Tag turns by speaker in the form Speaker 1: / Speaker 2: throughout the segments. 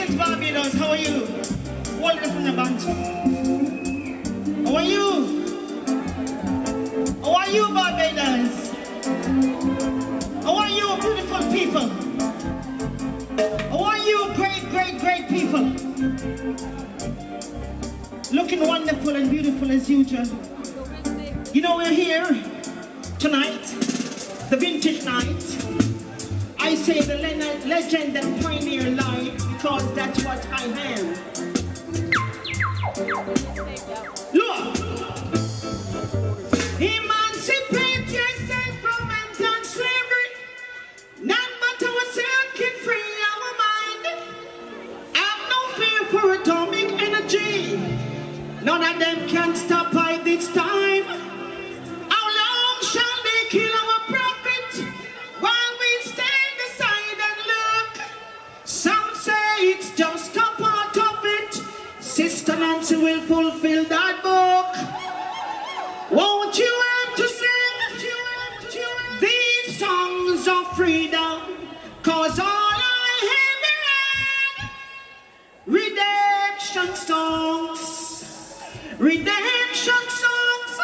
Speaker 1: Greetings, Barbados. How are you? Hold it from the bunch. How are you? How are you, Barbados? How are you, beautiful people? How are you, great, great, great people? Looking wonderful and beautiful as usual. You know, we're here tonight, the vintage night. I say the legend and pioneer life because that's what I am. Look! Emancipate yourself from mental slavery. None but ourselves can free our mind. Have no fear for atomic energy. None of them can stop by this time. How long shall they kill our prophet while we stand aside and look? Some say it's just a part of it. Sister Nancy will fulfill that book. Won't you have to sing these songs of freedom? Cause all I have read, redemption songs. Redemption songs,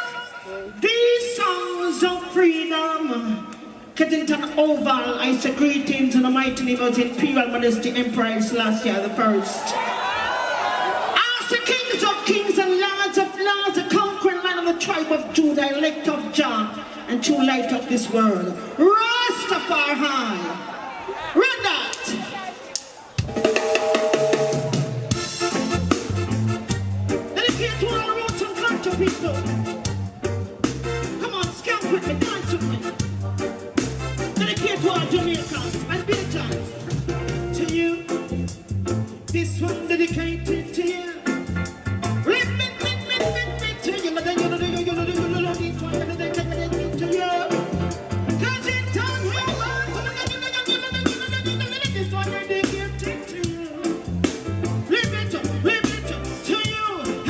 Speaker 1: these songs of freedom. Keddington Oval, I say greetings in the mighty name of the Imperial Majesty Emperor Selassie the First. As the kings of kings and lords of lords, the conquering land of the tribe of Judah, elect of Jah, and true light of this world. Rastafari. Read that. People. Come on, scamp with me, dance with me. Dedicate to our Jamaicans and Britons. To you, this one dedicated to you. Rip it to you. But then you know this one dedicated to you. Cause it's on your mind. This one dedicated to you. Live it up to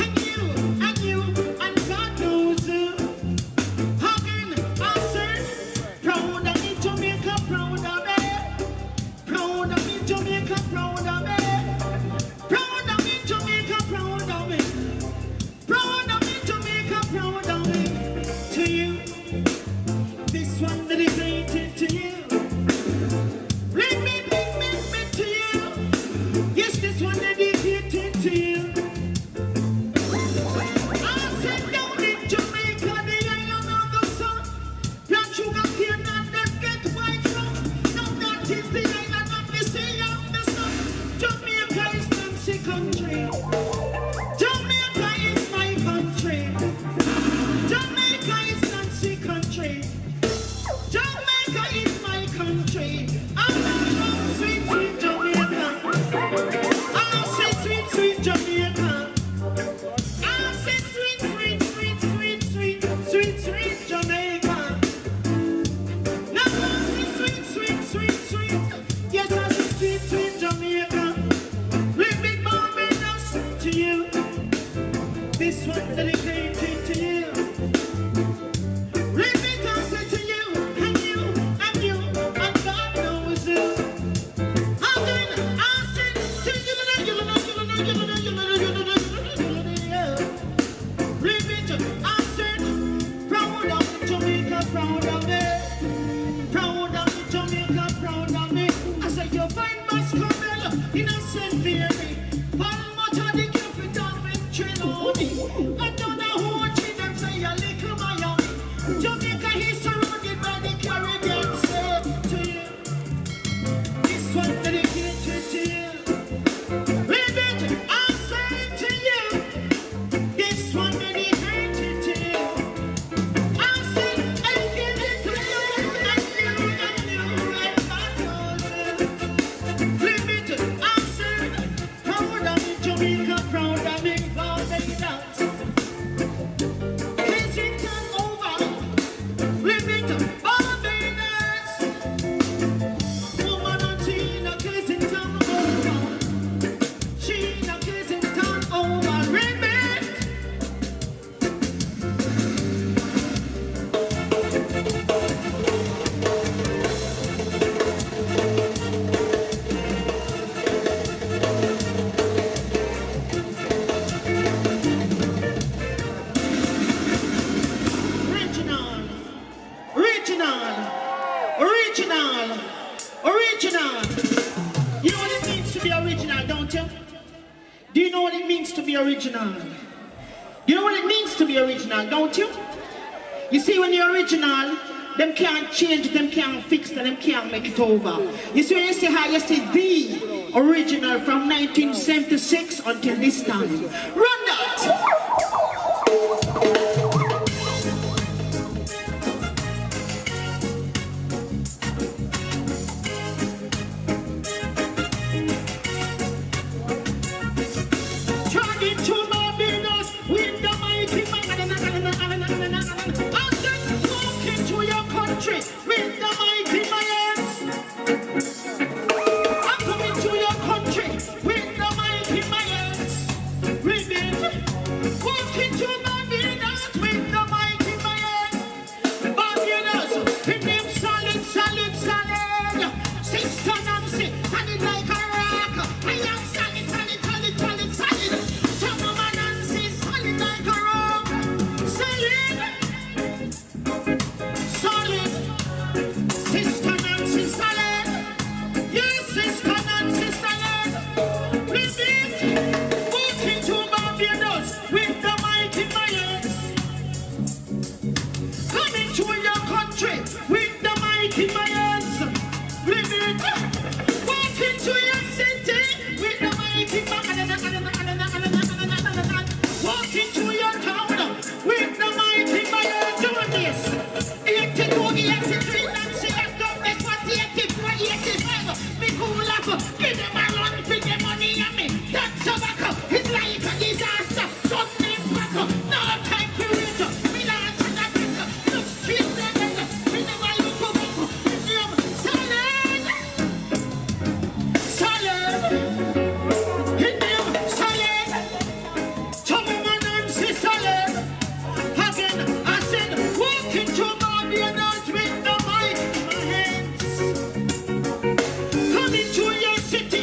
Speaker 1: you. And you. what it means to be original. You know what it means to be original, don't you? You see, when you're original, them can't change, them can't fix it, them can't make it over. You see, when you say how you say the original from 1976 until this time. Run that! With the mic in my hands, I'm coming to your country with the mic in my hands. With it, walking to Barbados with the mic in my hands. Barbados, in them solid, solid, solid. Sister Nancy, solid like a rock. I am solid, solid, solid, solid, solid. Tell Mama Nancy, solid like a rock. Solid, solid. Sister Nancy solid, yes, Sister Nancy solid. With it, walking to Barbados with the mic in my hands. Coming to your country with the mic in my hands. With it, walking to your city with the mic in my hands. Walking to your town with the mic in my hands. Doing this, 82, 83, Nancy. Me cool up, give them a run for the money and me. That's a back, it's like a disaster. Something back, no time to reach. Me not to the back, look straight ahead. Me never look up, with them solid, solid. Hit them solid, Jamaican Nancy solid. Again, I said, walking to Barbados with the mic in my hands. Coming to your city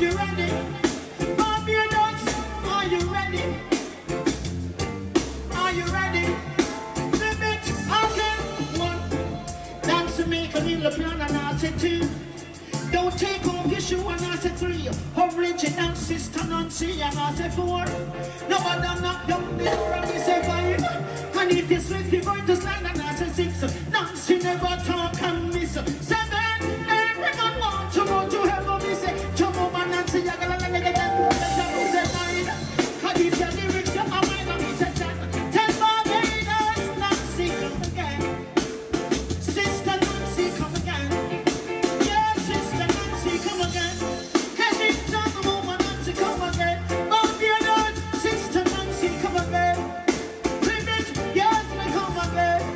Speaker 1: you ready? Barbados, are you ready? Are you ready? Flip it again. One. Dance Jamaican in the plan and I said two. Don't take off your shoe and I said three. Original sister Nancy and I said four. Nobody knock down the door and we say five. And if you slip you're going to stand and I said six. Nancy never talk and miss. Seven. Everyone want to go to heaven. We say jump over Nancy. You gotta let me get that. We say nine. And if your lyrics you are mine and we say ten. Ten Barbados. Nancy come again. Sister Nancy come again. Come again, Kensington, woman, Nancy, come again. Barbados, sister Nancy, come again. Privet, yes, we come again.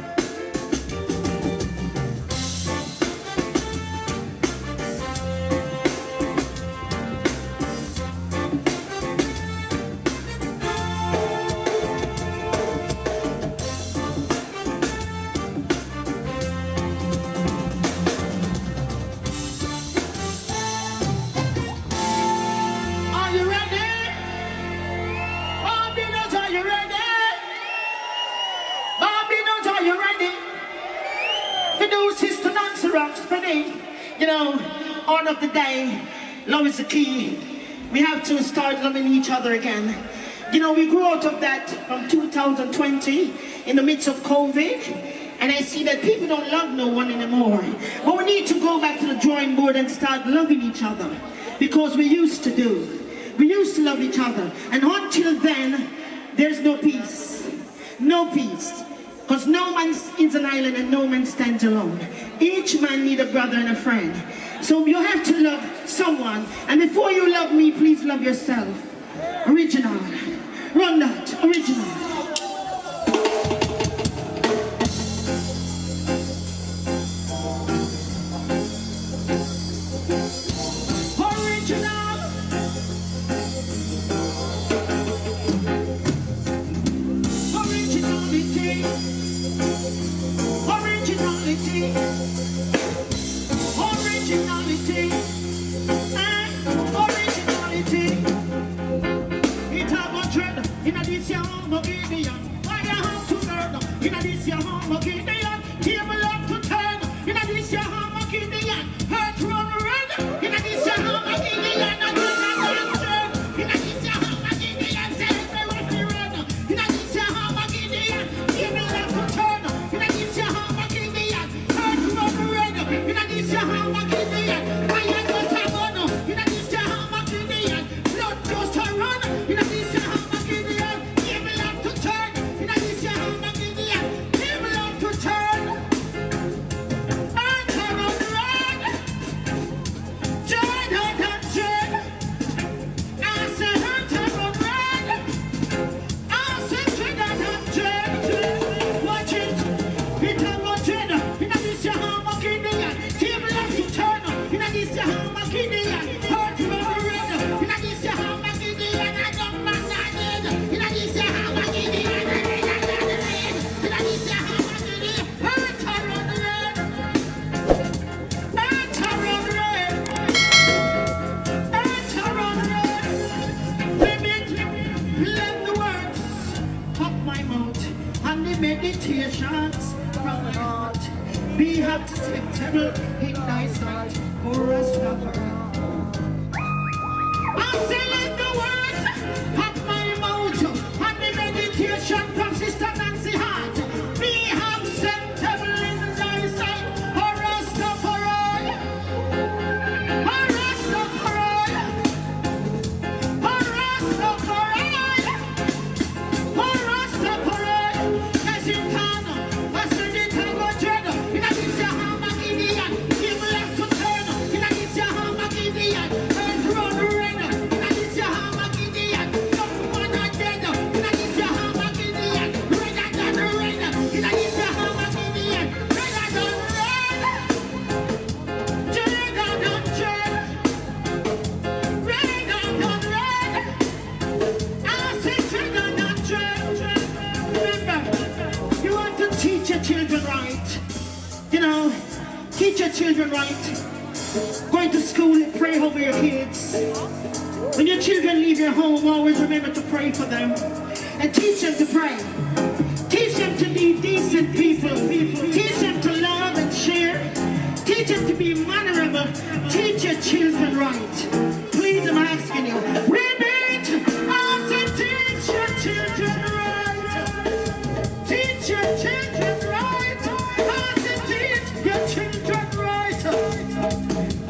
Speaker 1: Sister Nancy rocks for me. You know, on of the day, love is the key. We have to start loving each other again. You know, we grew out of that from 2020 in the midst of COVID, and I see that people don't love no one anymore. But we need to go back to the drawing board and start loving each other, because we used to do. We used to love each other, and until then, there's no peace. No peace. Because no man is an island and no man stands alone. Each man needs a brother and a friend. So you have to love someone. And before you love me, please love yourself. Original. Run that. Original. Meditations from my heart be acceptable in thy sight, O Rastafari. I say let the words of my mouth and the meditation from Sister Nancy heart be acceptable in thy sight, O Rastafari. O Rastafari. O Rastafari. O Rastafari. Children right, you know, teach your children right, going to school and pray over your kids. their home, always remember to pray for them. And teach them to pray. Teach them to be decent people. Teach them to love and share. Teach them to be mannerable. Teach your children right. Please, I'm asking you. Repeat. I said teach your children right. Teach your children right. I said teach your children right.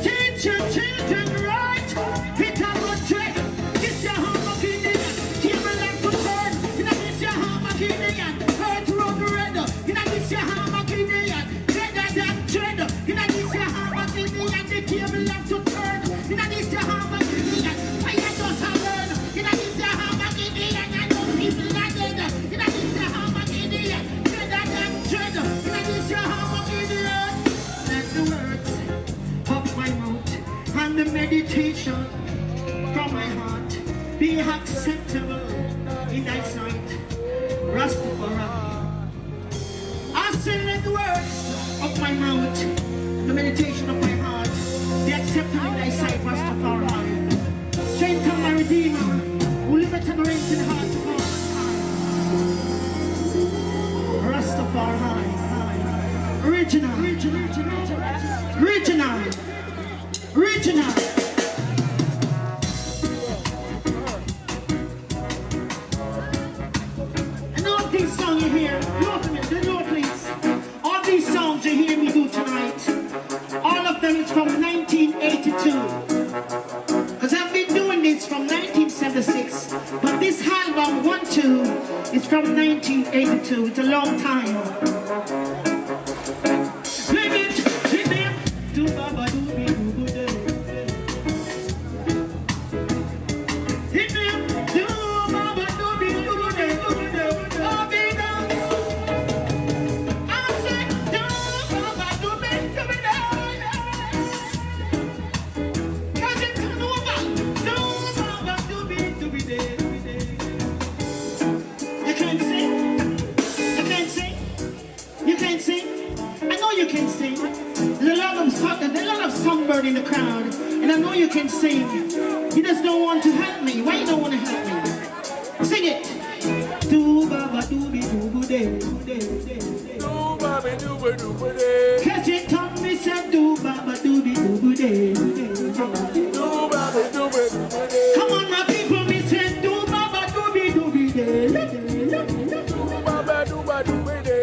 Speaker 1: Teach your children right. Hit a good trick. This your home of Gideon. Table like to turn. You know this your home of Gideon. Hurt road red. You know this your home of Gideon. Dreader than dreader. You know this your home of Gideon. The table like to turn. You know this your home of Gideon. Fire does a burn. You know this your home of Gideon. I know people are dead. You know this your home of Gideon. Dreader than dreader. You know this your home of Gideon. Let the words of my mouth and the meditation from my heart be acceptable in thy sight, Rastafari. I say let the words of my mouth, the meditation of my heart, be acceptable in thy sight, Rastafari. Strengthen my Redeemer, who liveth and reigns in heart to heart. Rastafari. Original. And all these songs you hear, please. All these songs you hear me do tonight, all of them is from 1982. Because I've been doing this from 1976. But this album, 1-2, is from 1982. It's a long time. There's a lot of songbird in the crowd, and I know you can sing. You just don't want to help me. Why you don't want to help me? Sing it. Do baba do be do bu day. Do baba do bu do bu day. Catch it on me said do baba do be do bu day. Do baba do bu do bu day. Come on my people, me said do baba do be do bu day. Do baba do ba do bu day.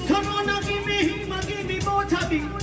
Speaker 1: Come on, now give me him, give me both of him.